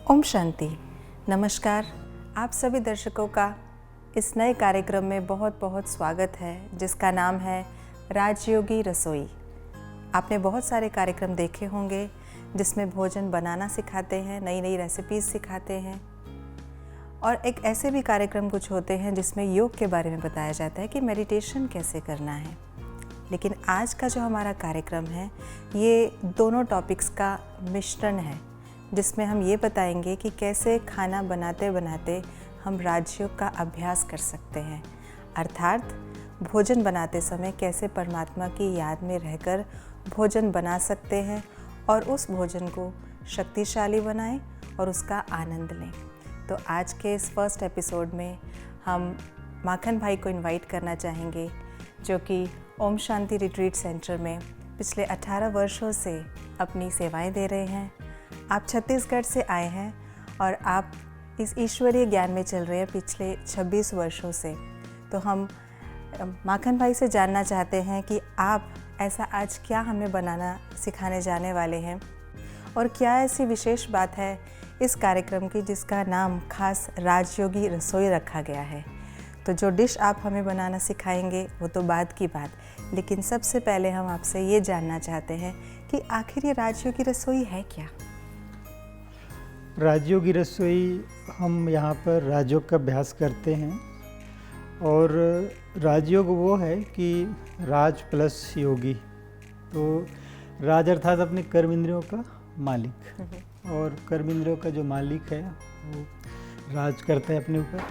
ओम शांति। नमस्कार। आप सभी दर्शकों का इस नए कार्यक्रम में बहुत बहुत स्वागत है, जिसका नाम है राजयोगी रसोई। आपने बहुत सारे कार्यक्रम देखे होंगे जिसमें भोजन बनाना सिखाते हैं, नई नई रेसिपीज़ सिखाते हैं, और एक ऐसे भी कार्यक्रम कुछ होते हैं जिसमें योग के बारे में बताया जाता है कि मेडिटेशन कैसे करना है। लेकिन आज का जो हमारा कार्यक्रम है ये दोनों टॉपिक्स का मिश्रण है, जिसमें हम ये बताएंगे कि कैसे खाना बनाते बनाते हम राजयोग का अभ्यास कर सकते हैं, अर्थात भोजन बनाते समय कैसे परमात्मा की याद में रहकर भोजन बना सकते हैं और उस भोजन को शक्तिशाली बनाएं और उसका आनंद लें। तो आज के इस फर्स्ट एपिसोड में हम माखन भाई को इनवाइट करना चाहेंगे, जो कि ओम शांति रिट्रीट सेंटर में पिछले 18 वर्षों से अपनी सेवाएं दे रहे हैं। आप छत्तीसगढ़ से आए हैं और आप इस ईश्वरीय ज्ञान में चल रहे हैं पिछले 26 वर्षों से। तो हम माखन भाई से जानना चाहते हैं कि आप ऐसा आज क्या हमें बनाना सिखाने जाने वाले हैं, और क्या ऐसी विशेष बात है इस कार्यक्रम की जिसका नाम खास राजयोगी रसोई रखा गया है। तो जो डिश आप हमें बनाना सिखाएंगे वो तो बाद की बात, लेकिन सबसे पहले हम आपसे ये जानना चाहते हैं कि आखिर ये राजयोगी रसोई है क्या? राजयोगी रसोई, हम यहाँ पर राजयोग का अभ्यास करते हैं। और राजयोग वो है कि राज प्लस योगी। तो राज अर्थात अपने कर्म इंद्रियों का मालिक, और कर्म इंद्रियों का जो मालिक है वो राज करता है अपने ऊपर।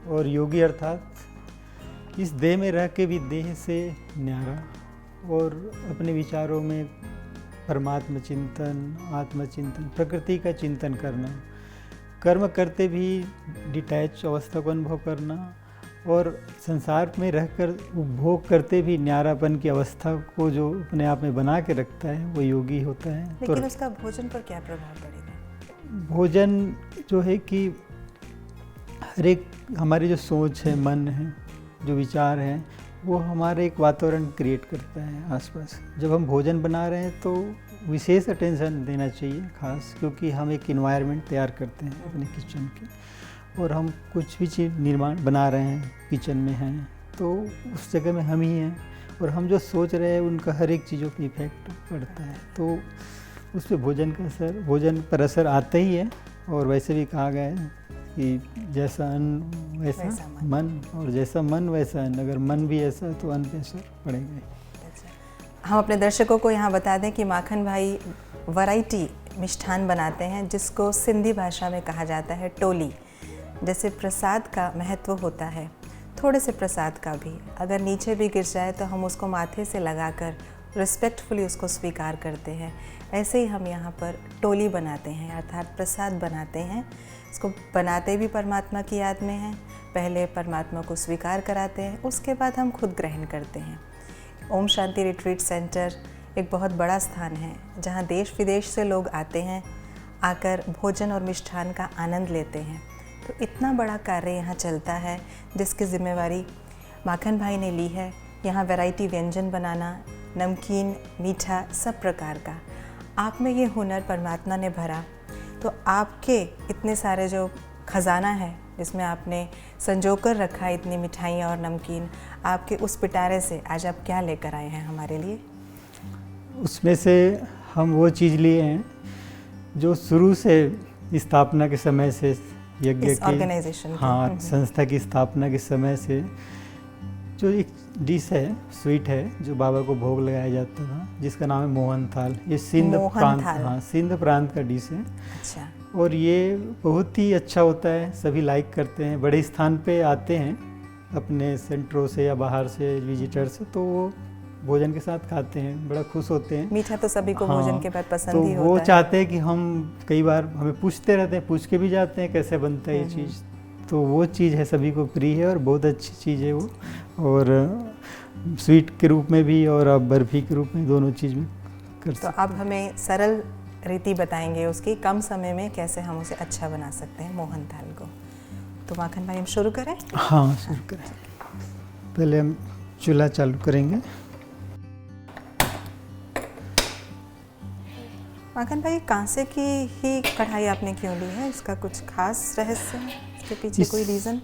और योगी अर्थात इस देह में रह के भी देह से न्यारा और अपने विचारों में परमात्मा चिंतन, आत्मचिंतन, प्रकृति का चिंतन करना, कर्म करते भी डिटैच अवस्था को अनुभव करना, और संसार में रहकर उपभोग करते भी न्यारापन की अवस्था को जो अपने आप में बना के रखता है वो योगी होता है। लेकिन तो उसका भोजन पर क्या प्रभाव पड़ेगा? भोजन जो है कि हर एक हमारी जो सोच है, मन है, जो विचार हैं, वो हमारे एक वातावरण क्रिएट करता है आसपास। जब हम भोजन बना रहे हैं तो विशेष अटेंशन देना चाहिए खास, क्योंकि हम एक इन्वायरमेंट तैयार करते हैं अपने किचन के, और हम कुछ भी चीज़ निर्माण बना रहे हैं किचन में हैं तो उस जगह में हम ही हैं, और हम जो सोच रहे हैं उनका हर एक चीज़ों पर इफेक्ट पड़ता है। तो उस पर भोजन पर असर आता ही है। और वैसे भी कहा गया है कि जैसा अन्न वैसा मन, और जैसा मन वैसा अन्न। अगर मन भी ऐसा है तो अन्न पे असर पड़ेगा ही। हम अपने दर्शकों को यहाँ बता दें कि माखन भाई वैरायटी मिष्ठान बनाते हैं, जिसको सिंधी भाषा में कहा जाता है टोली। जैसे प्रसाद का महत्व होता है, थोड़े से प्रसाद का भी अगर नीचे भी गिर जाए तो हम उसको माथे से लगाकर रिस्पेक्टफुली उसको स्वीकार करते हैं। ऐसे ही हम यहाँ पर टोली बनाते हैं, अर्थात प्रसाद बनाते हैं। इसको बनाते भी परमात्मा की याद में हैं। पहले परमात्मा को स्वीकार कराते हैं, उसके बाद हम खुद ग्रहण करते हैं। ओम शांति रिट्रीट सेंटर एक बहुत बड़ा स्थान है जहाँ देश विदेश से लोग आते हैं, आकर भोजन और मिष्ठान का आनंद लेते हैं। तो इतना बड़ा कार्य यहाँ चलता है जिसकी जिम्मेवारी माखन भाई ने ली है। यहाँ वैरायटी व्यंजन बनाना, नमकीन, मीठा, सब प्रकार का। आप में ये हुनर परमात्मा ने भरा, तो आपके इतने सारे जो खजाना है जिसमें आपने संजोकर रखा है इतनी मिठाइयाँ और नमकीन, आपके उस पिटारे से आज आप क्या लेकर आए हैं हमारे लिए? उसमें से हम वो चीज़ लिए हैं जो शुरू से स्थापना के समय से यज्ञ की ऑर्गेनाइजेशन, हाँ, संस्था की स्थापना के समय से जो एक डिश है, स्वीट है, जो बाबा को भोग लगाया जाता था, जिसका नाम है मोहन थाल। ये सिंध प्रांत, हाँ, सिंध प्रांत का डिश है। अच्छा। और ये बहुत ही अच्छा होता है, सभी लाइक करते हैं। बड़े स्थान पे आते हैं अपने सेंटरों से या बाहर से विजिटर्स, तो वो भोजन के साथ खाते हैं, बड़ा खुश होते हैं। मीठा तो सभी को हाँ, भोजन के बाद पसंद तो ही होता है। वो चाहते हैं कि हम, कई बार हमें पूछते रहते हैं, पूछ के भी जाते हैं कैसे बनता है ये चीज़। तो वो चीज़ है, सभी को प्रिय है और बहुत अच्छी चीज़ है वो। और स्वीट के रूप में भी और आप बर्फी के रूप में, दोनों चीज़ में कर सकते हैं। तो आप हमें सरल रीति बताएंगे उसकी, कम समय में कैसे हम उसे अच्छा बना सकते हैं मोहन थाल को। तो माखन भाई हम शुरू करें? हाँ, शुरू करें। पहले हम चूल्हा चालू करेंगे। माखन भाई, कांसे की ही कढ़ाई आपने क्यों ली है? इसका कुछ खास रहस्य है इसके पीछे, कोई रीज़न?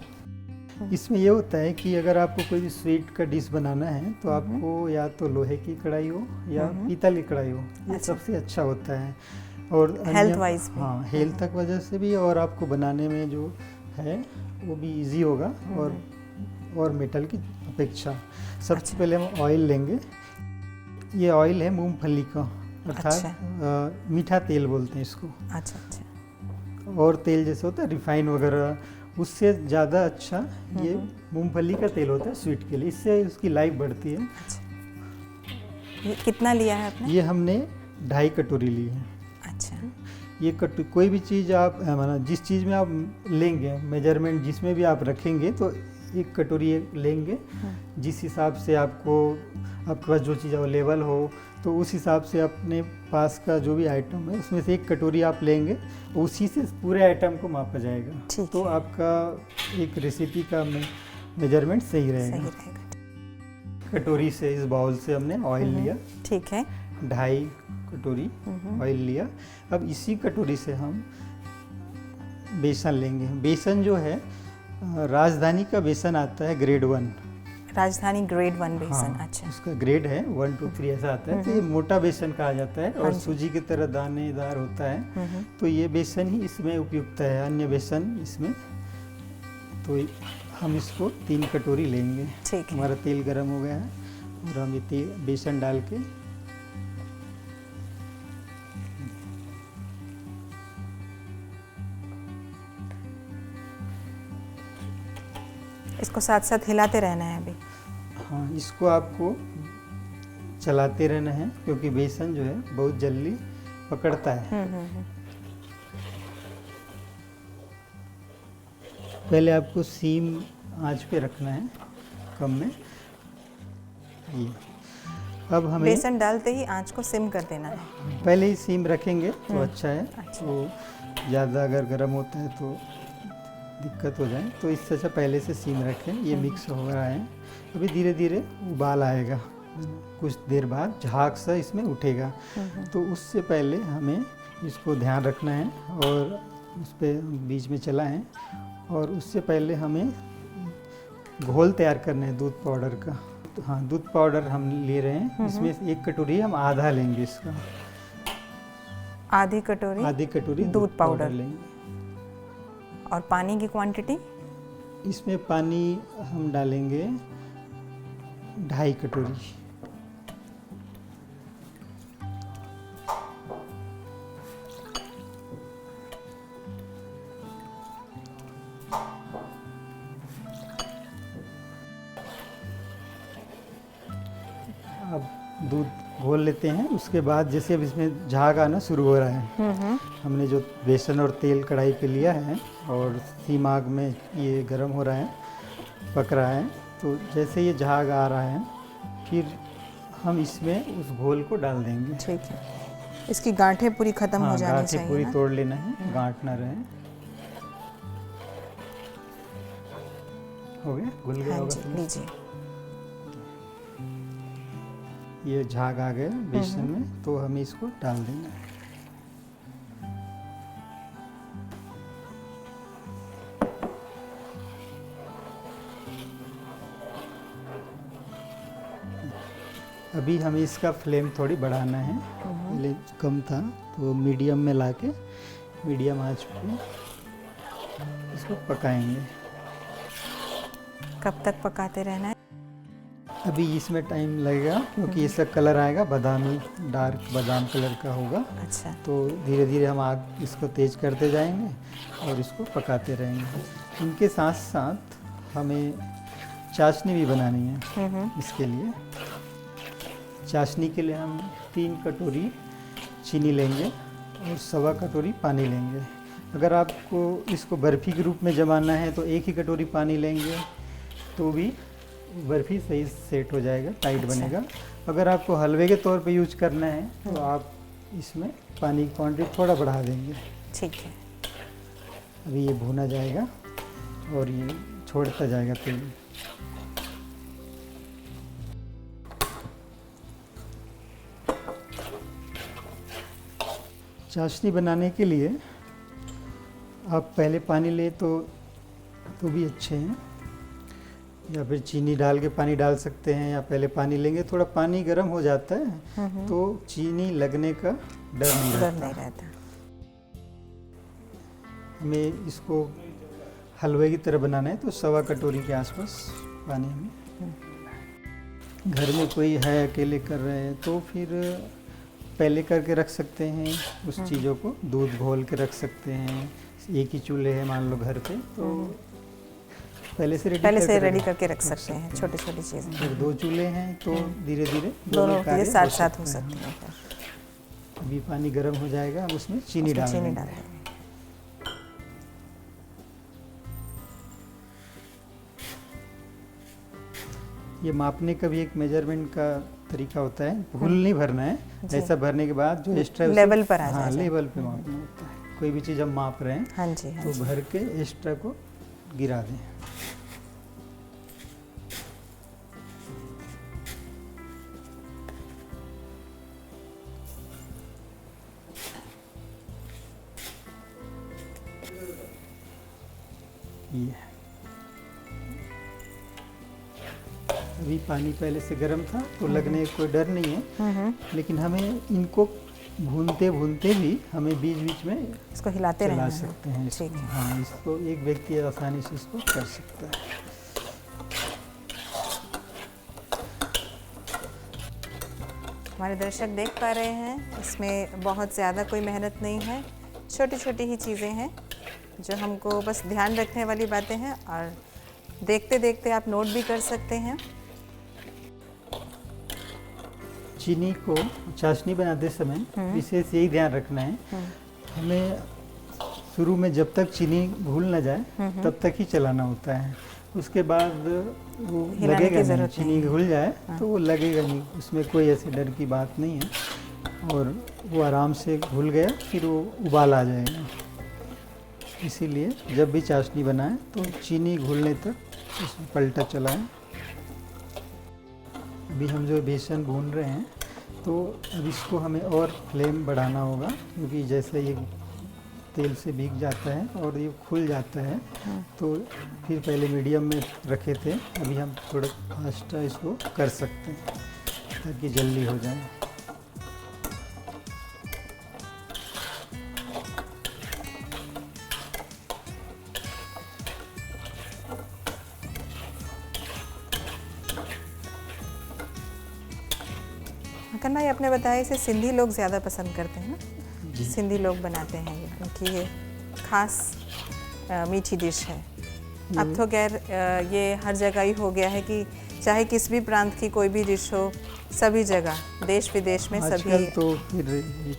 इसमें ये होता है कि अगर आपको कोई भी स्वीट का डिश बनाना है तो आपको या तो लोहे की कढ़ाई हो या पीतल की कढ़ाई हो, ये सबसे अच्छा होता है। और हेल्थ वाइज भी। हाँ, हेल्थ तक वजह से भी, और आपको बनाने में जो है वो भी इजी होगा और मेटल की अपेक्षा। सबसे पहले हम ऑयल लेंगे। ये ऑयल है मूंगफली का, अर्थात मीठा तेल बोलते हैं इसको। अच्छा। और तेल जैसे होता है रिफाइन वगैरह, उससे ज़्यादा अच्छा ये मूंगफली का तेल होता है स्वीट के लिए, इससे उसकी लाइफ बढ़ती है। ये कितना लिया है आपने? ये हमने 2.5 कटोरी ली है। अच्छा। ये कोई भी चीज़ आप माना जिस चीज़ में आप लेंगे, मेजरमेंट जिसमें भी आप रखेंगे तो 1 कटोरी लेंगे। जिस हिसाब से आपके पास जो चीज़ अवेलेबल हो, तो उस हिसाब से अपने पास का जो भी आइटम है उसमें से 1 कटोरी आप लेंगे, उसी से पूरे आइटम को मापा जाएगा। तो आपका एक रेसिपी का मेजरमेंट सही रहेगा। कटोरी से, इस बाउल से हमने ऑयल लिया। ठीक है। 2.5 कटोरी ऑयल लिया। अब इसी कटोरी से हम बेसन लेंगे। बेसन जो है राजधानी का बेसन आता है ग्रेड 1। राजधानी ग्रेड 1 बेसन। हाँ, अच्छा। उसका ग्रेड है 1 2 3 ऐसा आता है। तो ये मोटा बेसन कहा जाता है और सूजी की तरह दानेदार होता है। तो ये बेसन ही इसमें उपयुक्त है, अन्य बेसन इसमें। तो हम इसको 3 कटोरी लेंगे। ठीक है। हमारा तेल गर्म हो गया है और हम ये बेसन डाल के इसको साथ साथ हिलाते रहना है अभी। हाँ, इसको आपको चलाते रहना है क्योंकि बेसन जो है बहुत जल्दी पकड़ता है। पहले आपको सीम आंच पे रखना है, कम में। ये अब हमें बेसन डालते ही आंच को सिम कर देना है। पहले ही सीम रखेंगे तो अच्छा है। तो ज़्यादा अगर गर्म होता है तो दिक्कत हो जाए, तो इससे अच्छा पहले से सीम रखें। ये मिक्स हो रहा है, अभी धीरे धीरे उबाल आएगा। कुछ देर बाद झाग सा इसमें उठेगा। तो उससे पहले हमें इसको ध्यान रखना है और उस पर बीच में चलाएं। और उससे पहले हमें घोल तैयार करना है दूध पाउडर का। हाँ, दूध पाउडर हम ले रहे हैं। इसमें 1 कटोरी हम आधा लेंगे इसका। आधी कटोरी दूध पाउडर लेंगे। और पानी की क्वांटिटी? इसमें पानी हम डालेंगे 2.5 कटोरी। अब दूध घोल लेते हैं। उसके बाद जैसे अब इसमें झाग आना शुरू हो रहा है, हमने जो बेसन और तेल कढ़ाई पे लिया है और सीम आग में ये गर्म हो रहा है, पक रहा है। तो जैसे ये झाग आ रहा है, फिर हम इसमें उस घोल को डाल देंगे। ठीक है। इसकी गांठें पूरी खत्म हो जानी चाहिए। गांठें पूरी तोड़ लेना है, गांठ ना रहे। हो गया, घुल गया होगा। लीजिए। ये झाग आ गए बेसन में, तो हमें इसको डाल देना है। अभी हमें इसका फ्लेम थोड़ी बढ़ाना है। पहले कम था तो मीडियम में लाके मीडियम आंच पे इसको पकाएंगे। कब तक पकाते रहना है? अभी इसमें टाइम लगेगा क्योंकि इसका कलर आएगा बादामी, डार्क बादाम कलर का होगा। अच्छा। तो धीरे धीरे हम आग इसको तेज करते जाएंगे और इसको पकाते रहेंगे। इनके साथ साथ हमें चाशनी भी बनानी है। इसके लिए चाशनी के लिए हम 3 कटोरी चीनी लेंगे और 1.25 कटोरी पानी लेंगे। अगर आपको इसको बर्फ़ी के रूप में जमाना है तो 1 ही कटोरी पानी लेंगे तो भी बर्फ़ी सही सेट हो जाएगा, टाइट बनेगा। अगर आपको हलवे के तौर पे यूज करना है तो आप इसमें पानी की क्वांटिटी थोड़ा बढ़ा देंगे। ठीक है। अभी ये भुना जाएगा और ये छोड़ता जाएगा तेल। चाशनी बनाने के लिए आप पहले पानी ले तो भी अच्छे हैं, या फिर चीनी डाल के पानी डाल सकते हैं, या पहले पानी लेंगे थोड़ा पानी गर्म हो जाता है तो चीनी लगने का डर नहीं रहता। हमें इसको हलवे की तरह बनाना है तो 1.25 कटोरी के आसपास पानी हमें, घर में कोई है अकेले कर रहे हैं तो फिर पहले करके रख सकते हैं उस चीज़ों को, दूध घोल के रख सकते हैं। एक ही चूल्हे है मान लो घर पे तो पहले से रेडी करके रख सकते हैं छोटी छोटी चीज़ें। अगर 2 चूल्हे हैं तो धीरे धीरे दोनों चीज़ें साथ साथ हो सकती हैं। अभी पानी गर्म हो जाएगा, हम उसमें चीनी डाल देंगे। ये मापने का भी एक मेजरमेंट का तरीका होता है, फुल नहीं भरना है, ऐसा भरने के बाद जो एक्स्ट्रा लेवल पर आ जाए। हाँ, लेवल पे मापना होता है। कोई भी चीज़ हम माप रहे हैं हाँ जी, तो भर के एक्स्ट्रा को गिरा दें। ये अभी पानी पहले से गर्म था तो लगने का कोई डर नहीं है, लेकिन हमें इनको भूनते भूनते भी हमें बीच बीच में इसको हिलाते रहना सकते हैं इसको। हाँ, इसको एक व्यक्ति आसानी से इसको कर सकता है। हमारे दर्शक देख पा रहे हैं इसमें बहुत ज़्यादा कोई मेहनत नहीं है, छोटी छोटी ही चीज़ें हैं जो हमको बस ध्यान रखने वाली बातें हैं, और देखते देखते आप नोट भी कर सकते हैं। चीनी को चाशनी बनाते समय विशेष यही ध्यान रखना है, हमें शुरू में जब तक चीनी घुल ना जाए तब तक ही चलाना होता है। उसके बाद वो लगेगा नहीं, चीनी घुल जाए तो वो लगेगा नहीं, उसमें कोई ऐसी डर की बात नहीं है, और वो आराम से घुल गया फिर वो उबाल आ जाएगा। इसीलिए जब भी चाशनी बनाएं तो चीनी घुलने तक उसमें पलटा चलाएं। अभी हम जो बेसन भून रहे हैं तो अब इसको हमें और फ्लेम बढ़ाना होगा, क्योंकि जैसे ये तेल से भीग जाता है और ये खुल जाता है तो फिर पहले मीडियम में रखे थे, अभी हम थोड़ा फास्ट इसको कर सकते हैं ताकि जल्दी हो जाए। मक्खन भाई, आपने बताया इसे सिंधी लोग ज़्यादा पसंद करते हैं ना? सिंधी लोग बनाते हैं ये, क्योंकि ये खास मीठी डिश है। अब तो खैर ये हर जगह ही हो गया है कि चाहे किस भी प्रांत की कोई भी डिश हो, सभी जगह देश विदेश में सभी तो फिर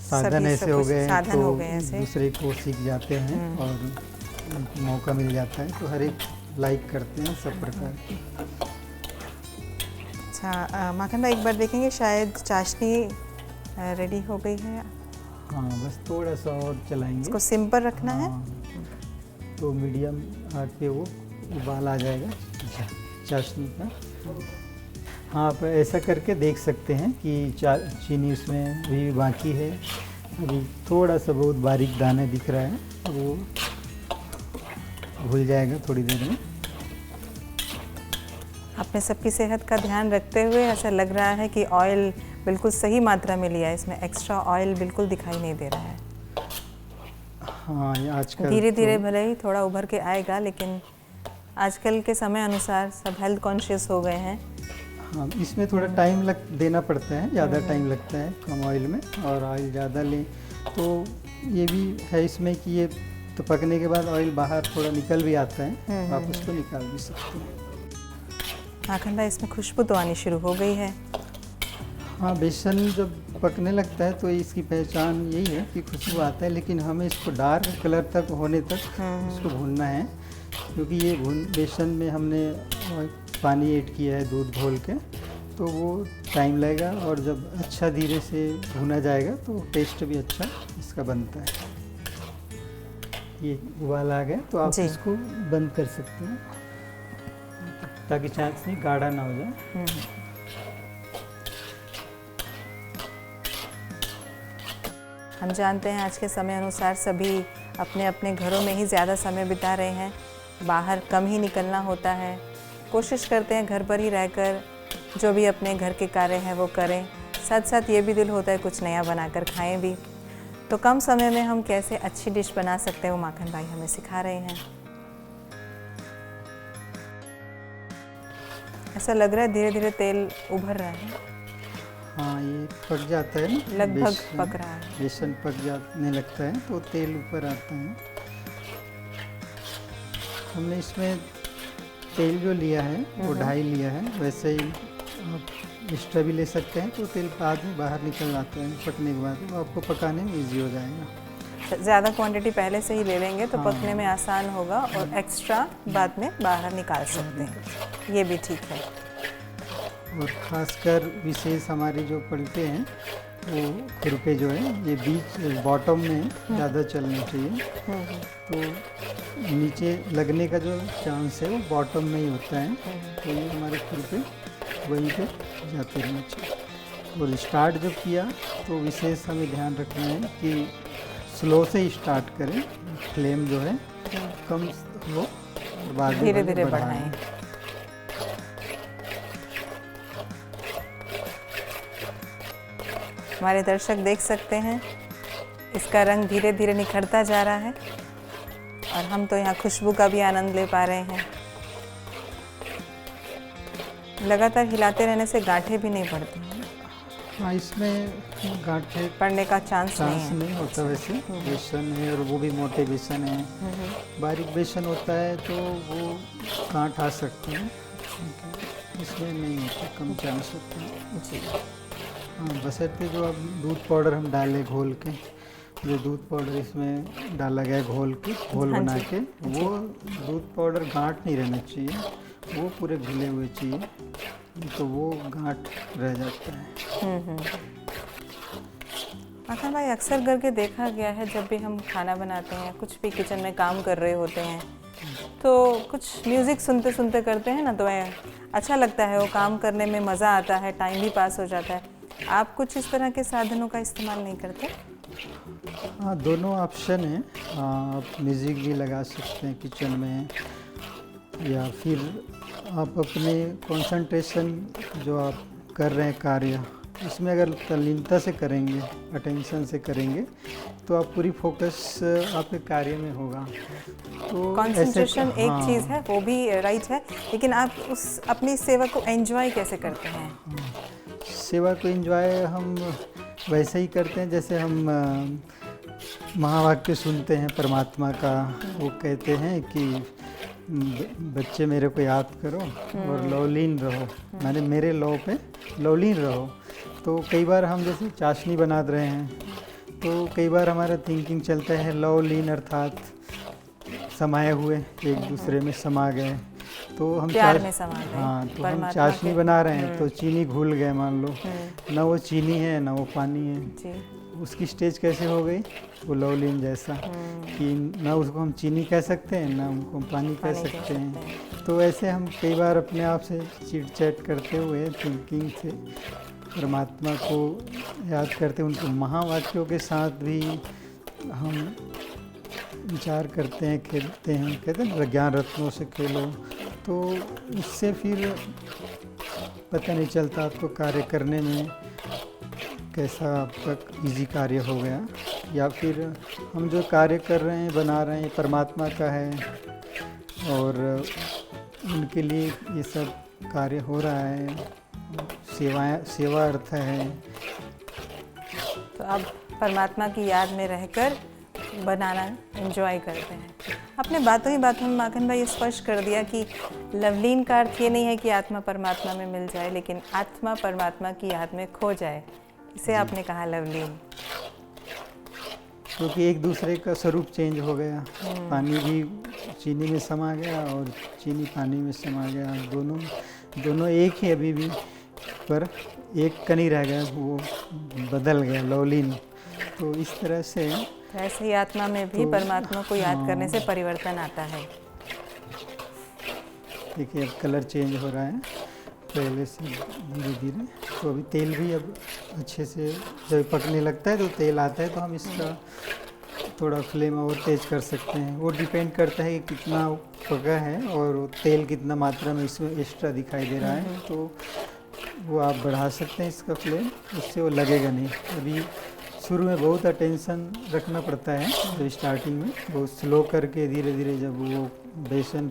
साधन ऐसे हो गए हैं तो ऐसे दूसरे को सीख जाते हैं और मौका मिल जाता है तो हर एक लाइक करते हैं सब प्रकार के। अच्छा माखन भाई, एक बार देखेंगे शायद चाशनी रेडी हो गई है। हाँ, बस थोड़ा सा और चलाएंगे, इसको सिम पर रखना है तो मीडियम आके वो उबाल आ जाएगा चाशनी का। हाँ, आप ऐसा करके देख सकते हैं कि चीनी उसमें भी बाकी है, अभी थोड़ा सा बहुत बारीक दाने दिख रहा है, वो घुल जाएगा थोड़ी देर में। आपने सबकी सेहत का ध्यान रखते हुए ऐसा लग रहा है कि ऑयल बिल्कुल सही मात्रा में लिया है, इसमें एक्स्ट्रा ऑयल बिल्कुल दिखाई नहीं दे रहा है। हाँ, ये आजकल धीरे धीरे भले ही थोड़ा उभर के आएगा, लेकिन आजकल के समय अनुसार सब हेल्थ कॉन्शियस हो गए हैं। हाँ, इसमें थोड़ा टाइम देना पड़ता है, ज़्यादा टाइम लगता है कम ऑयल में, और ऑयल ज़्यादा लें तो ये भी है इसमें कि ये तो पकने के बाद ऑयल बाहर थोड़ा निकल भी आता है, आप उसको निकाल भी सकते हैं। माखन भाई, इसमें खुशबू तो आनी शुरू हो गई है। हाँ, बेसन जब पकने लगता है तो इसकी पहचान यही है कि खुशबू आता है, लेकिन हमें इसको डार्क कलर तक होने तक इसको भूनना है, क्योंकि ये बेसन में हमने पानी ऐड किया है दूध घोल के, तो वो टाइम लगेगा, और जब अच्छा धीरे से भुना जाएगा तो टेस्ट भी अच्छा इसका बनता है। ये उबाल आ गया तो आप इसको बंद कर सकते हैं ताकि चाशनी गाढ़ा ना हो जाए। हम जानते हैं आज के समय अनुसार सभी अपने अपने घरों में ही ज़्यादा समय बिता रहे हैं, बाहर कम ही निकलना होता है। कोशिश करते हैं घर पर ही रहकर जो भी अपने घर के कार्य हैं वो करें, साथ साथ ये भी दिल होता है कुछ नया बनाकर खाएं भी। तो कम समय में हम कैसे अच्छी डिश बना सकते हैं वो माखन भाई हमें सिखा रहे हैं। ऐसा लग रहा है धीरे धीरे तेल उभर रहा है। हाँ, ये पक जाता है ना, लगभग पक रहा है। बेसन पक जाने लगता है तो तेल ऊपर आता है। हमने इसमें तेल जो लिया है वो 2.5 लिया है। वैसे ही आप एक्स्ट्रा भी ले सकते हैं तो तेल बाद में बाहर निकल आता है पकने के बाद, तो आपको पकाने में ईजी हो जाएगा। ज़्यादा क्वांटिटी पहले से ही ले लेंगे तो हाँ। पकने में आसान होगा और एक्स्ट्रा बाद में बाहर निकाल सकते हैं, ये भी ठीक है। और ख़ासकर विशेष हमारे जो पलटे हैं वो खुरपे जो है ये बीच बॉटम में ज़्यादा चलना चाहिए। तो नीचे लगने का जो चांस है वो बॉटम में ही होता है, तो ये हमारे खुरपे वहीं पे जाते रहना चाहिए। और स्टार्ट जब किया तो विशेष हमें ध्यान रखना है कि स्लो से ही स्टार्ट करें, फ्लेम जो है कम हो और बाद में धीरे धीरे बढ़ाएं। हमारे दर्शक देख सकते हैं इसका रंग धीरे धीरे निखरता जा रहा है और हम तो यहाँ खुशबू का भी आनंद ले पा रहे हैं। लगातार हिलाते रहने से गांठें भी नहीं पड़ती हैं। हाँ, इसमें गांठे पड़ने का चांस नहीं होता। वैसे बेसन है और वो भी मोटे बेसन है। बारीक बेसन होता है तो वो गांठ आ सकते हैं, इसमें नहीं होता, कम चांस होता है जी। हाँ, बशर्ते जो अब दूध पाउडर हम डालें घोल के, जो दूध पाउडर इसमें डाला गया घोल बना के, वो दूध पाउडर गांठ नहीं रहना चाहिए, वो पूरे घुले हुए चाहिए, तो वो गांठ रह जाता है। माखन भाई, अक्सर करके देखा गया है जब भी हम खाना बनाते हैं, कुछ भी किचन में काम कर रहे होते हैं तो कुछ म्यूज़िक सुनते सुनते करते हैं ना, तो अच्छा लगता है, वो काम करने में मज़ा आता है, टाइम भी पास हो जाता है। आप कुछ इस तरह के साधनों का इस्तेमाल नहीं करते? हाँ, दोनों ऑप्शन हैं। आप म्यूज़िक भी लगा सकते हैं किचन में, या फिर आप अपने कंसंट्रेशन जो आप कर रहे हैं कार्य, इसमें अगर तल्लीनता से करेंगे, अटेंशन से करेंगे, तो आप पूरी फोकस आपके कार्य में होगा। तो कंसंट्रेशन एक चीज़ है, वो भी राइट है, लेकिन आप उस अपनी सेवा को एंजॉय कैसे करते हैं? सेवा को एंजॉय हम वैसे ही करते हैं जैसे हम महावाक्य सुनते हैं परमात्मा का। वो कहते हैं कि बच्चे मेरे को याद करो और लवलीन रहो, माने मेरे लौ पे लवलीन रहो। तो कई बार हम जैसे चाशनी बना रहे हैं तो कई बार हमारा थिंकिंग चलता है लवलीन, अर्थात समाये हुए, एक दूसरे में समा गए। तो हम हाँ, तो हम चाशनी बना रहे हैं तो चीनी घुल गए, मान लो, ना वो चीनी है ना वो पानी है जी। उसकी स्टेज कैसे हो गई, वो लवलीन जैसा, कि ना उसको हम चीनी कह सकते हैं ना उनको हम पानी कह सकते हैं। तो ऐसे हम कई बार अपने आप से चिट चैट करते हुए थिंकिंग से परमात्मा को याद करते, उनके महावाक्यों के साथ भी हम विचार करते हैं, खेलते हैं। कहते हैं ज्ञान रत्नों से खेलो, तो उससे फिर पता नहीं चलता आपको कार्य करने में कैसा आपका इजी कार्य हो गया, या फिर हम जो कार्य कर रहे हैं, बना रहे हैं, परमात्मा का है और उनके लिए ये सब कार्य हो रहा है, सेवा अर्थ है। तो आप परमात्मा की याद में रहकर बनाना एंजॉय करते हैं। आपने बातों ही बातों में माखन भाई स्पष्ट कर दिया कि लवलीन का अर्थ ये नहीं है कि आत्मा परमात्मा में मिल जाए, लेकिन आत्मा परमात्मा की याद में खो जाए, इसे आपने कहा लवलीन। क्योंकि एक दूसरे का स्वरूप चेंज हो गया, पानी भी चीनी में समा गया और चीनी पानी में समा गया, दोनों एक ही अभी भी, पर एक कनी रह गया, वो बदल गया लवलीन। तो इस तरह से ऐसे ही आत्मा में भी परमात्मा को याद करने से परिवर्तन आता है। देखिए अब कलर चेंज हो रहा है, पहले से धीरे धीरे। तो अभी तेल भी अब अच्छे से जब पकने लगता है तो तेल आता है, तो हम इसका थोड़ा फ्लेम और तेज़ कर सकते हैं। वो डिपेंड करता है कि कितना पका है और तेल कितना मात्रा में इसमें एक्स्ट्रा दिखाई दे रहा है, तो वो आप बढ़ा सकते हैं इसका फ्लेम, उससे वो लगेगा नहीं। अभी शुरू में बहुत अटेंशन रखना पड़ता है, जब स्टार्टिंग में बहुत स्लो करके धीरे धीरे जब वो बेसन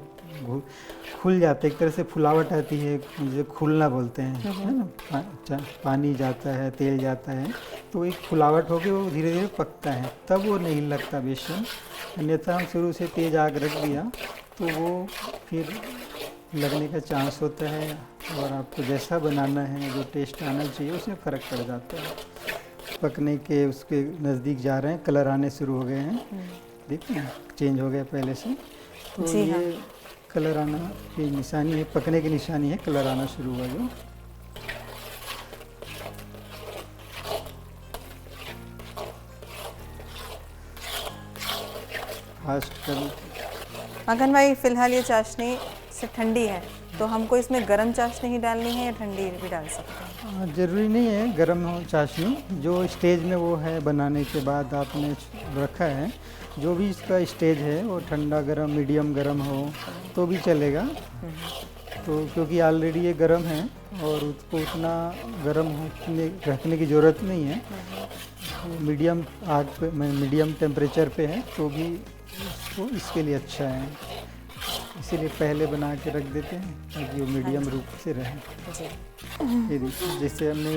खुल जाता है, एक तरह से फुलावट आती है, जो खुलना बोलते हैं, है ना, पानी जाता है, तेल जाता है, तो एक फुलावट होकर वो धीरे धीरे पकता है, तब वो नहीं लगता बेसन। अन्यथा हम शुरू से तेज़ आग रख दिया तो वो फिर लगने का चांस होता है, और आपको जैसा बनाना है, जो टेस्ट आना चाहिए, उसमें फ़र्क पड़ जाता है। पकने के उसके नज़दीक जा रहे हैं, कलर आने शुरू हो गए हैं, देखिए चेंज हो गया पहले से। तो जी ये हाँ। कलर आना की निशानी है, पकने की निशानी है, कलर आना शुरू हुआ जो। फास्ट कर। मगन भाई, फिलहाल ये चाशनी से ठंडी है, तो हमको इसमें गरम चाशनी ही डालनी है या ठंडी भी डाल सकते हैं? ज़रूरी नहीं है गरम हो चाशनी, जो स्टेज में वो है बनाने के बाद आपने रखा है, जो भी इसका स्टेज है वो ठंडा गरम मीडियम गरम हो तो भी चलेगा। तो क्योंकि ऑलरेडी ये गरम है और उसको उतना गरम रखने की ज़रूरत नहीं है, मीडियम आग पे, मीडियम टेम्परेचर पे है तो भी इसको इसके लिए अच्छा है, इसीलिए पहले बना के रख देते हैं ताकि वो मीडियम रूप से रहे। ये देखिए, जैसे हमने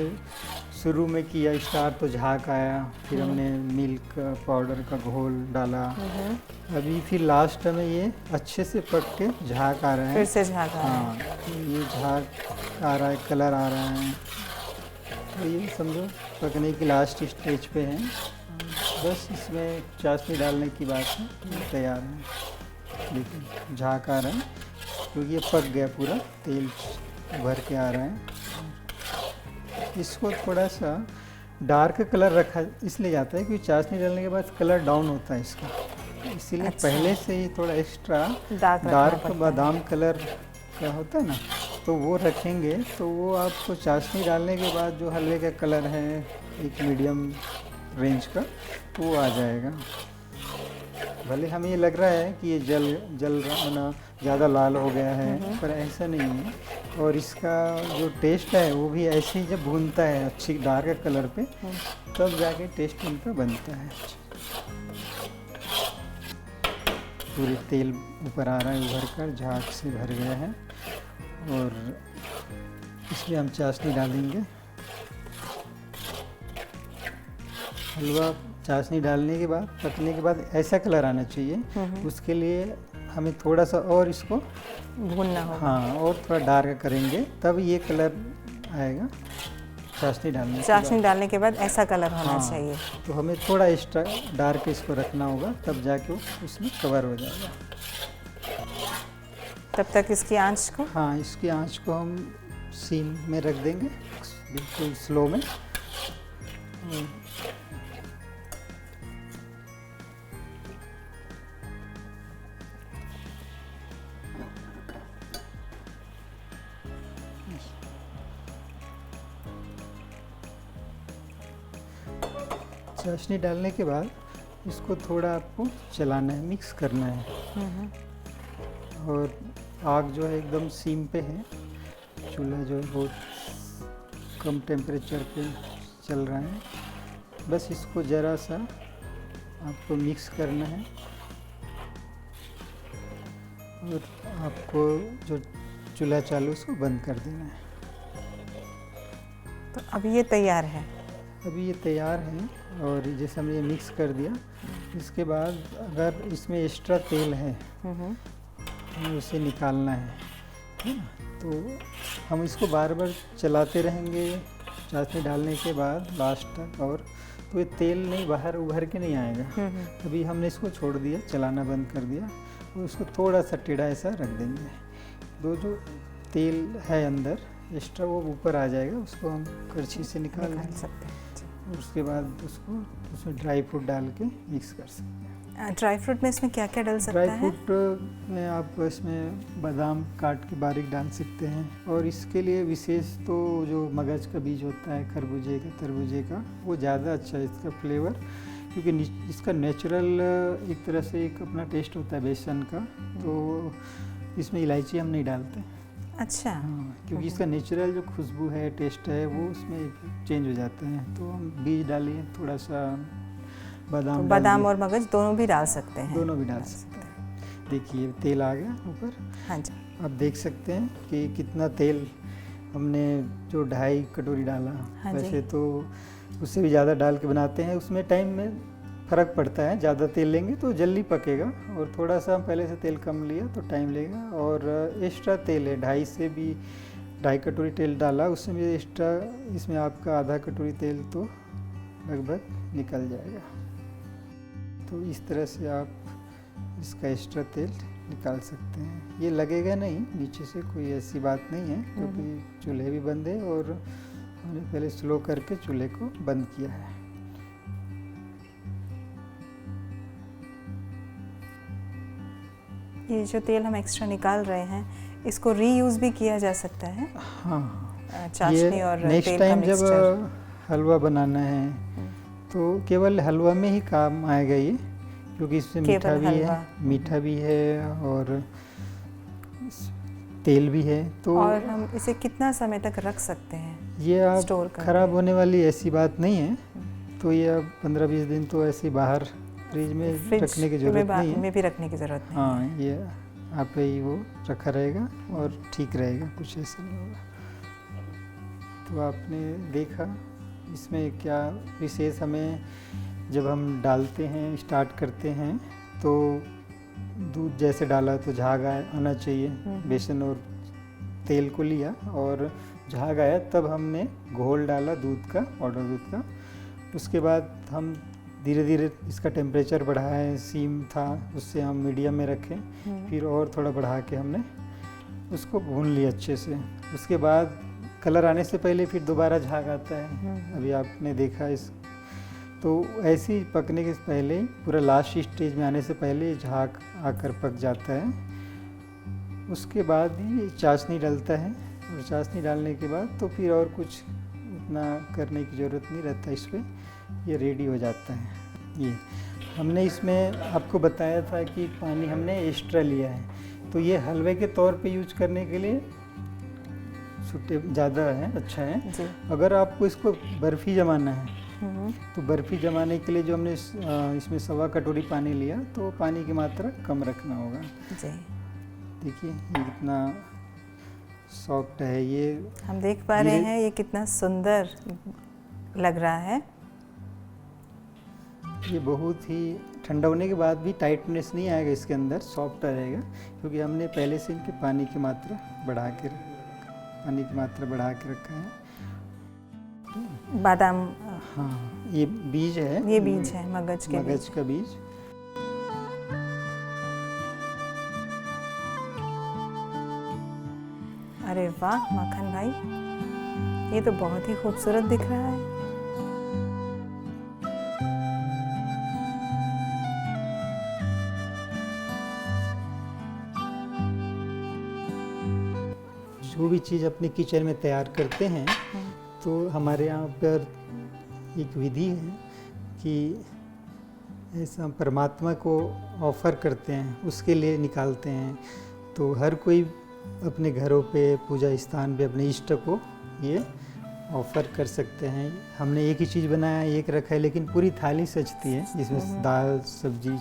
शुरू में किया स्टार्ट तो झाग आया, फिर हमने मिल्क पाउडर का घोल डाला, अभी फिर लास्ट में ये अच्छे से पक के झाग आ रहा है, फिर से झाग आ रहा है। हाँ, तो ये झाग आ रहा है, कलर आ रहा है, तो ये समझो पकने की लास्ट स्टेज पे है। बस इसमें चाशनी डालने की बात है, ये तैयार है। देखिए झाग आ रहा है क्योंकि ये पक गया, पूरा तेल भर के आ रहा है। इसको थोड़ा सा डार्क कलर रखा इसलिए जाता है क्योंकि चाशनी डालने के बाद कलर डाउन होता है इसका, इसीलिए अच्छा। पहले से ही थोड़ा एक्स्ट्रा डार्क डार्क बादाम कलर का होता है ना, तो वो रखेंगे तो वो आपको चाशनी डालने के बाद जो हलवे का कलर है एक मीडियम रेंज का, तो वो आ जाएगा। भले हमें ये लग रहा है कि ये जल रहा, ज़्यादा लाल हो गया है, पर ऐसा नहीं है। और इसका जो टेस्ट है वो भी ऐसे ही जब भूनता है अच्छी डार्क कलर पे, तब जाके टेस्ट इनका बनता है। पूरी तेल ऊपर आ रहा है, उभर कर झाग से भर गया है, और इसमें हम चाशनी डालेंगे। हलवा चाशनी डालने के बाद, पकने के बाद ऐसा कलर आना चाहिए, उसके लिए हमें थोड़ा सा और इसको भूनना होगा। हाँ, और थोड़ा डार्क करेंगे तब ये कलर आएगा चाशनी डालने के चाशनी बाद। डालने के बाद ऐसा कलर होना हाँ, चाहिए। तो हमें थोड़ा एक्स्ट्रा डार्क इसको रखना होगा, तब जाके वो उसमें कवर हो जाएगा। तब तक इसकी आंच को, हाँ, इसकी आंच को हम सीम में रख देंगे, बिल्कुल स्लो में। चाशनी डालने के बाद इसको थोड़ा आपको चलाना है, मिक्स करना है, और आग जो है एकदम सीम पे है, चूल्हा जो है बहुत कम टेम्परेचर पे चल रहा है। बस इसको ज़रा सा आपको मिक्स करना है, और आपको जो चूल्हा चालू उसको बंद कर देना है। तो अभी ये तैयार है। अभी ये तैयार है, और जैसे हमने ये मिक्स कर दिया, इसके बाद अगर इसमें एक्स्ट्रा तेल है हमें उसे निकालना है ना, तो हम इसको बार बार चलाते रहेंगे चाशनी डालने के बाद लास्ट तक, और तो ये तेल नहीं बाहर उभर के नहीं आएगा। अभी हमने इसको छोड़ दिया, चलाना बंद कर दिया, और उसको थोड़ा सा टेढ़ा ऐसा रख देंगे, तो जो तेल है अंदर एक्स्ट्रा वो ऊपर आ जाएगा, उसको हम करछी से निकाल सकते हैं। और उसके बाद उसको उसमें ड्राई फ्रूट डाल के मिक्स कर सकते हैं। ड्राई फ्रूट में इसमें क्या क्या डल सकता ड्राई है? फ्रूट में आप इसमें बादाम काट के बारीक डाल सकते हैं, और इसके लिए विशेष तो जो मगज का बीज होता है, खरबूजे का, तरबूजे का, वो ज़्यादा अच्छा है इसका फ्लेवर, क्योंकि इसका नेचुरल एक तरह से एक अपना टेस्ट होता है बेसन का, तो इसमें इलायची हम नहीं डालते। अच्छा। हाँ, क्योंकि इसका नेचुरल जो खुशबू है, टेस्ट है, वो उसमें चेंज हो जाता है। तो हम बीज डालिए, थोड़ा सा बादाम, तो बादाम और मगज दोनों भी डाल सकते हैं? दोनों भी डाल सकते हैं। देखिए तेल आ गया ऊपर। हाँ जी। आप देख सकते हैं कि कितना तेल हमने, जो 2.5 कटोरी डाला। हाँ जी। वैसे तो उससे भी ज़्यादा डाल के बनाते हैं, उसमें टाइम में फ़र्क पड़ता है। ज़्यादा तेल लेंगे तो जल्दी पकेगा, और थोड़ा सा पहले से तेल कम लिया तो टाइम लेगा। और एक्स्ट्रा तेल है, 2.5 से भी 2.5 कटोरी तेल डाला, उससे भी एक्स्ट्रा इसमें आपका आधा कटोरी तेल तो लगभग निकल जाएगा। तो इस तरह से आप इसका एक्स्ट्रा तेल निकाल सकते हैं। ये लगेगा नहीं नीचे से, कोई ऐसी बात नहीं है, क्योंकि चूल्हे भी बंद है और हमने पहले स्लो करके चूल्हे को बंद किया है। ये जो तेल हम एक्स्ट्रा निकाल रहे हैं, इसको रीयूज भी किया जा सकता है? हाँ, चाशनी और नेक्स्ट तेल का टाइम जब मिक्सचर। हलवा बनाना है तो केवल हलवा में ही काम आएगा ये, क्योंकि इसमें मीठा भी है और तेल भी है। तो और हम इसे कितना समय तक रख सकते हैं? ये आप स्टोर करके? खराब होने वाली ऐसी बात नहीं है, तो ये अब 15-20 दिन तो ऐसे ही बाहर फ्रिज में रखने की जरूरत नहीं है। में भी रखने की जरूरत नहीं। हाँ, ये आप ही वो रखा रहेगा और ठीक रहेगा, कुछ ऐसा नहीं होगा। तो आपने देखा इसमें क्या विशेष, हमें जब हम डालते हैं, स्टार्ट करते हैं, तो दूध जैसे डाला तो झाग आना चाहिए। बेसन और तेल को लिया और झाग आया, तब हमने घोल डाला दूध का, पाउडर दूध का। उसके बाद हम धीरे धीरे इसका टेम्परेचर बढ़ाएं, सीम था उससे हम मीडियम में रखें, फिर और थोड़ा बढ़ा के हमने उसको भून लिया अच्छे से। उसके बाद कलर आने से पहले फिर दोबारा झाग आता है, अभी आपने देखा इस। तो ऐसे ही पकने के पहले, पूरा लास्ट स्टेज में आने से पहले झाग आकर पक जाता है। उसके बाद ही चाशनी डलता है, और चाशनी डालने के बाद तो फिर और कुछ उतना करने की ज़रूरत नहीं रहता इस पर, ये रेडी हो जाता है। ये हमने इसमें आपको बताया था कि पानी हमने एक्स्ट्रा लिया है, तो ये हलवे के तौर पे यूज करने के लिए ज़्यादा है, अच्छा है जी। अगर आपको इसको बर्फ़ी जमाना है तो बर्फ़ी जमाने के लिए जो हमने इसमें 1.25 कटोरी पानी लिया, तो पानी की मात्रा कम रखना होगा जी। देखिए ये कितना सॉफ्ट है, ये हम देख पा रहे हैं, ये कितना सुंदर लग रहा है। ये बहुत ही ठंडा होने के बाद भी टाइटनेस नहीं आएगा इसके अंदर, सॉफ्ट रहेगा, क्योंकि हमने पहले से इनके पानी की मात्रा बढ़ा के रखा है। बादाम, हाँ, ये बीज है, ये बीज है मगज का बीज। अरे वाह माखन भाई, ये तो बहुत ही खूबसूरत दिख रहा है। जो भी चीज़ अपने किचन में तैयार करते हैं, तो हमारे यहाँ पर एक विधि है कि ऐसा परमात्मा को ऑफ़र करते हैं, उसके लिए निकालते हैं। तो हर कोई अपने घरों पे, पूजा स्थान पे अपने इष्ट को ये ऑफ़र कर सकते हैं। हमने एक ही चीज़ बनाया, एक रखा है, लेकिन पूरी थाली सजती है, जिसमें दाल, सब्जी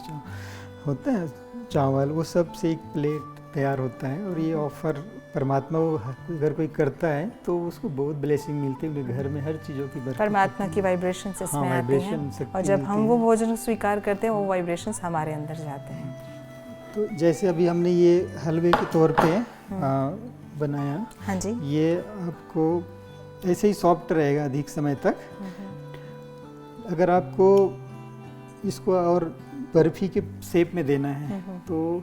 होता है, चावल, वो सब से एक प्लेट तैयार होता है। और ये ऑफ़र परमात्मा को अगर कोई करता है तो उसको बहुत ब्लेसिंग मिलती है, घर में हर चीज़ों की बरकत। परमात्मा की वाइब्रेशंस इसमें आती हैं, और जब हम वो भोजन स्वीकार करते हैं, वो वाइब्रेशंस हमारे अंदर जाते हैं। तो जैसे अभी हमने ये हलवे के तौर पे बनाया, हाँ जी, ये आपको ऐसे ही सॉफ्ट रहेगा अधिक समय तक। अगर आपको इसको और बर्फ़ी के शेप में देना है, तो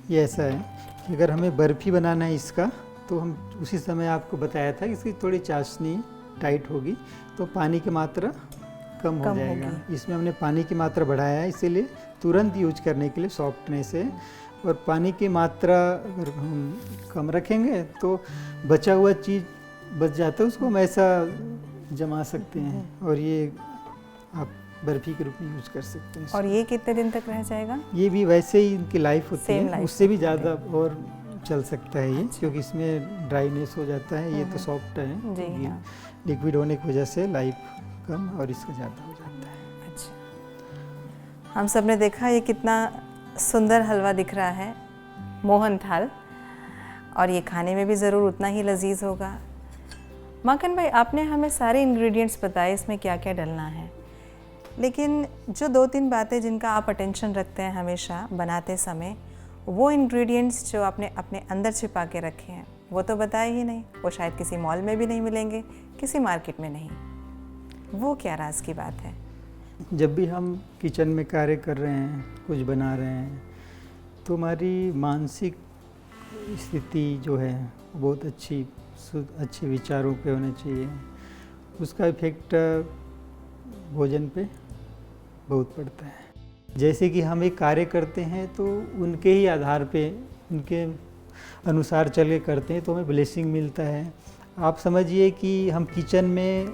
ये ऐसा है कि अगर हमें बर्फ़ी बनाना है इसका, तो हम उसी समय आपको बताया था कि इसकी थोड़ी चाशनी टाइट होगी, तो पानी की मात्रा कम हो कम जाएगा। होगी। इसमें हमने पानी की मात्रा बढ़ाया है, इसीलिए तुरंत यूज करने के लिए सॉफ्टनेस है। और पानी की मात्रा अगर हम कम रखेंगे तो बचा हुआ चीज़ बच जाता है, उसको हम ऐसा जमा सकते हैं और ये आप बर्फ़ी के रूप में यूज कर सकते हैं। और ये कितने दिन तक रह जाएगा? ये भी वैसे ही इनकी लाइफ होती Same है, life उससे भी होती ज़्यादा और चल सकता है ये, अच्छा। क्योंकि इसमें ड्राइनेस हो जाता है, ये तो सॉफ्ट है, जी ये हाँ। लिक्विड होने की वजह से लाइफ कम और इसका ज़्यादा हो जाता है। अच्छा, हम सब ने देखा ये कितना सुंदर हलवा दिख रहा है, मोहन थाल, और ये खाने में भी ज़रूर उतना ही लजीज होगा। माखन भाई, आपने हमें सारे इंग्रेडिएंट्स बताए इसमें क्या क्या डलना है, लेकिन जो 2-3 बातें जिनका आप अटेंशन रखते हैं हमेशा बनाते समय, वो इंग्रेडिएंट्स जो आपने अपने अंदर छिपा के रखे हैं वो तो बताए ही नहीं। वो शायद किसी मॉल में भी नहीं मिलेंगे, किसी मार्केट में नहीं। वो क्या राज की बात है? जब भी हम किचन में कार्य कर रहे हैं, कुछ बना रहे हैं, तो हमारी मानसिक स्थिति जो है बहुत अच्छे विचारों पे होने चाहिए। उसका इफेक्ट भोजन पे बहुत पड़ता है। जैसे कि हम एक कार्य करते हैं तो उनके ही आधार पे, उनके अनुसार चल के करते हैं तो हमें ब्लेसिंग मिलता है। आप समझिए कि हम किचन में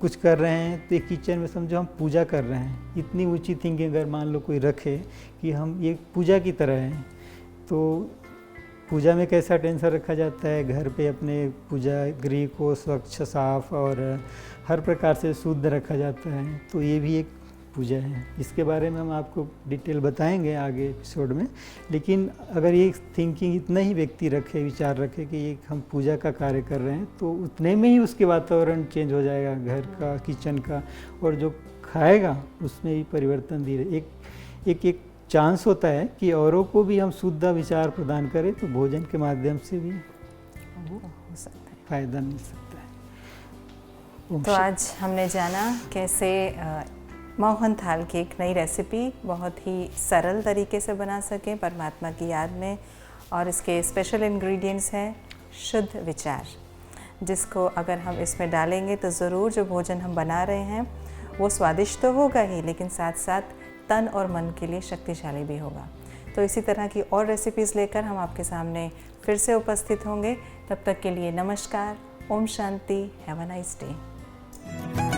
कुछ कर रहे हैं तो एक किचन में समझो हम पूजा कर रहे हैं। इतनी ऊंची थिंकिंग अगर मान लो कोई रखे कि हम ये पूजा की तरह हैं, तो पूजा में कैसा टेंशन रखा जाता है, घर पे अपने पूजा गृह को स्वच्छ साफ और हर प्रकार से शुद्ध रखा जाता है, तो ये भी एक पूजा है। इसके बारे में हम आपको डिटेल बताएंगे आगे एपिसोड में। लेकिन अगर ये थिंकिंग इतना ही व्यक्ति रखे, विचार रखे कि ये हम पूजा का कार्य कर रहे हैं, तो उतने में ही उसके वातावरण चेंज हो जाएगा, घर का, किचन का, और जो खाएगा उसमें भी परिवर्तन धीरे एक चांस होता है कि औरों को भी हम शुद्ध विचार प्रदान करें, तो भोजन के माध्यम से भी हो सकता है, फायदा मिल सकता है। तो आज हमने जाना कैसे मोहन थाल की एक नई रेसिपी बहुत ही सरल तरीके से बना सकें परमात्मा की याद में, और इसके स्पेशल इंग्रेडिएंट्स हैं शुद्ध विचार, जिसको अगर हम इसमें डालेंगे तो ज़रूर जो भोजन हम बना रहे हैं वो स्वादिष्ट तो होगा ही, लेकिन साथ साथ तन और मन के लिए शक्तिशाली भी होगा। तो इसी तरह की और रेसिपीज़ लेकर हम आपके सामने फिर से उपस्थित होंगे। तब तक के लिए नमस्कार, Om Shanti, have a nice day.